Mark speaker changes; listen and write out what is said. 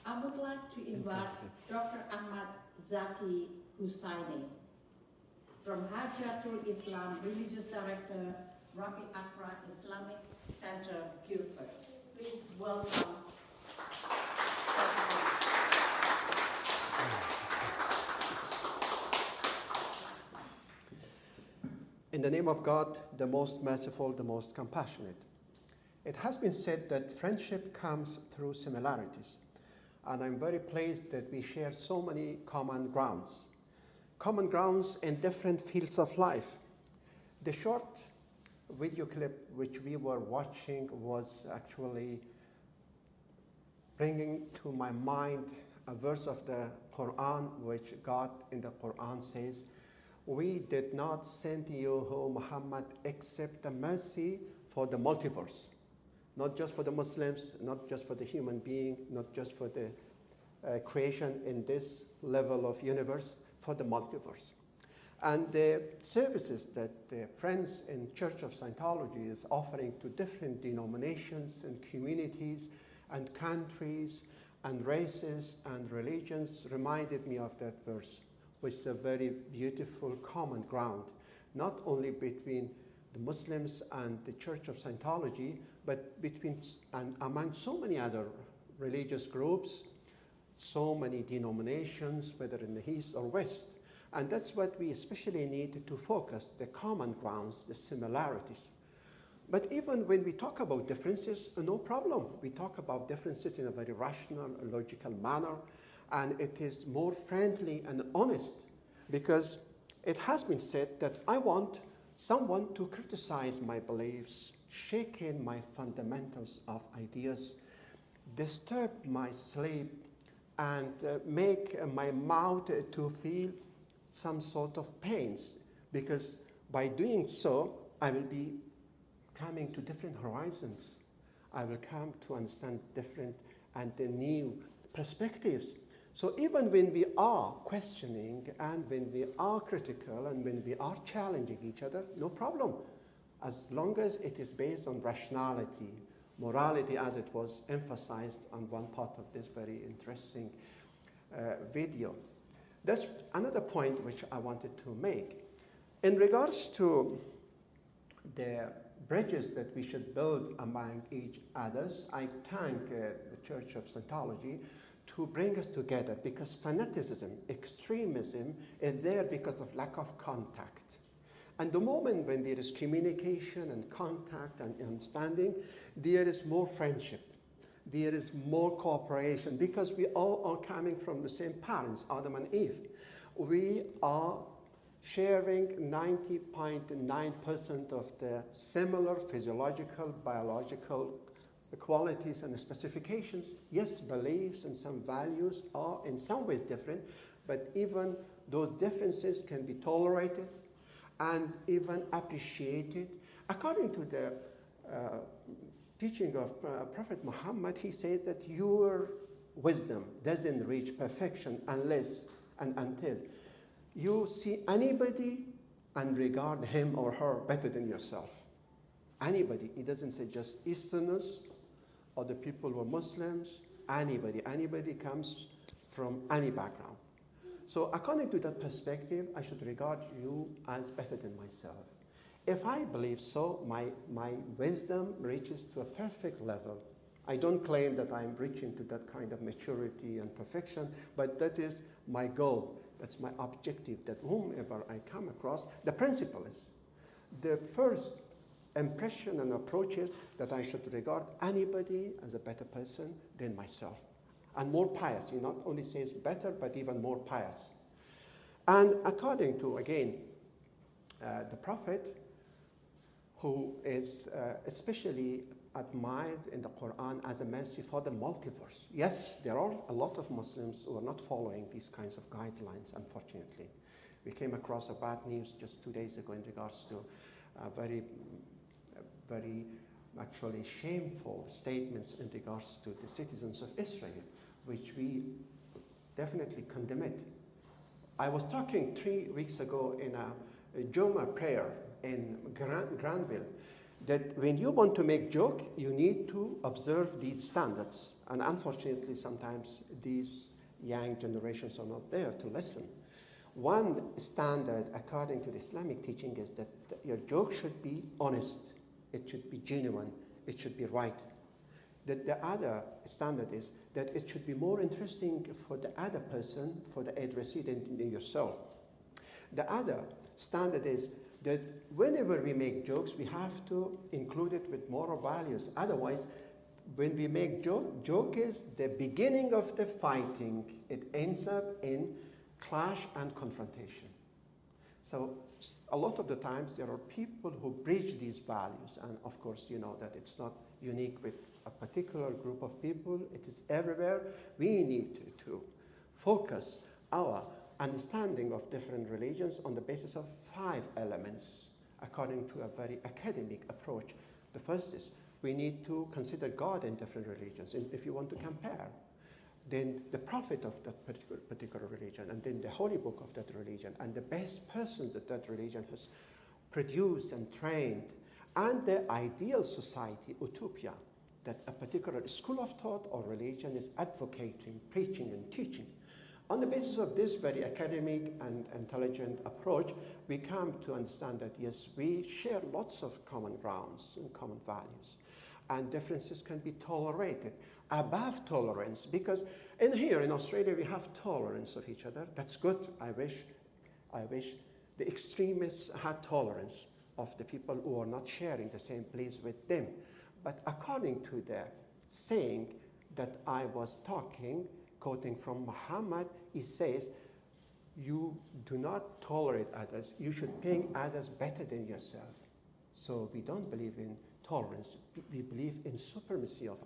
Speaker 1: I would like to invite Dr. Ahmad Zaki Hussaini from Hajatul Islam, Religious Director, Rabi Akra Islamic Center, Keshver. Please welcome.
Speaker 2: In the name of God, the most merciful, the most compassionate. It has been said that friendship comes through similarities, and I'm very pleased that we share so many common grounds in different fields of life. The short video clip which we were watching was actually bringing to my mind a verse of the Quran, which God in the Quran says, "We did not send you, O Muhammad, except the mercy for the multiverse." Not just for the Muslims, not just for the human being, not just for the creation in this level of universe, for the multiverse. And the services that the Friends in Church of Scientology is offering to different denominations and communities and countries and races and religions reminded me of that verse, which is a very beautiful common ground, not only between the Muslims and the Church of Scientology, but between and among so many other religious groups, so many denominations, whether in the East or West. And that's what we especially need to focus, the common grounds, the similarities. But even when we talk about differences, no problem. We talk about differences in a very rational, logical manner, and it is more friendly and honest, because it has been said that I want someone to criticize my beliefs, shake in my fundamentals of ideas, disturb my sleep, and make my mouth to feel some sort of pains, because by doing so, I will be coming to different horizons. I will come to understand different and new perspectives. So even when we are questioning and when we are critical and when we are challenging each other, no problem, as long as it is based on rationality, morality, as it was emphasized on one part of this very interesting video. That's another point which I wanted to make. In regards to the bridges that we should build among each others, I thank the Church of Scientology to bring us together, because fanaticism, extremism is there because of lack of contact. And the moment when there is communication and contact and understanding, there is more friendship. There is more cooperation, because we all are coming from the same parents, Adam and Eve. We are sharing 90.9% of the similar physiological, biological qualities and specifications. Yes, beliefs and some values are in some ways different, but even those differences can be tolerated and even appreciated. According to the teaching of Prophet Muhammad, he says that your wisdom doesn't reach perfection unless and until you see anybody and regard him or her better than yourself. Anybody. He doesn't say just Easterners or the people who are Muslims. Anybody. Anybody comes from any background. So according to that perspective, I should regard you as better than myself. If I believe so, my wisdom reaches to a perfect level. I don't claim that I'm reaching to that kind of maturity and perfection, but that is my goal. That's my objective, that whomever I come across, the principle is, the first impression and approach is that I should regard anybody as a better person than myself. And more pious. He not only says better, but even more pious. And according to, again, the Prophet, who is especially admired in the Quran as a mercy for the multiverse. Yes, there are a lot of Muslims who are not following these kinds of guidelines, unfortunately. We came across a bad news just 2 days ago in regards to very actually shameful statements in regards to the citizens of Israel, which we definitely condemn it. I was talking 3 weeks ago in a Jumu'ah prayer in Granville, that when you want to make joke, you need to observe these standards. And unfortunately, sometimes these young generations are not there to listen. One standard, according to the Islamic teaching, is that your joke should be honest, it should be genuine, it should be right. The other standard is that it should be more interesting for the other person, for the addressee, than yourself. The other standard is that whenever we make jokes, we have to include it with moral values. Otherwise, when we make joke is the beginning of the fighting. It ends up in clash and confrontation. So a lot of the times there are people who breach these values, and of course you know that it's not unique with a particular group of people, it is everywhere. We need to focus our understanding of different religions on the basis of 5 elements according to a very academic approach. The first is we need to consider God in different religions. And if you want to compare, then the prophet of that particular religion, and then the holy book of that religion, and the best person that that religion has produced and trained, and the ideal society, utopia, that a particular school of thought or religion is advocating, preaching, and teaching. On the basis of this very academic and intelligent approach, we come to understand that, yes, we share lots of common grounds and common values, and differences can be tolerated above tolerance, because here in Australia we have tolerance of each other. That's good. I wish the extremists had tolerance of the people who are not sharing the same place with them. But according to the saying that I was quoting from Muhammad, he says, you do not tolerate others, you should think others better than yourself. So we don't believe in tolerance, we believe in supremacy of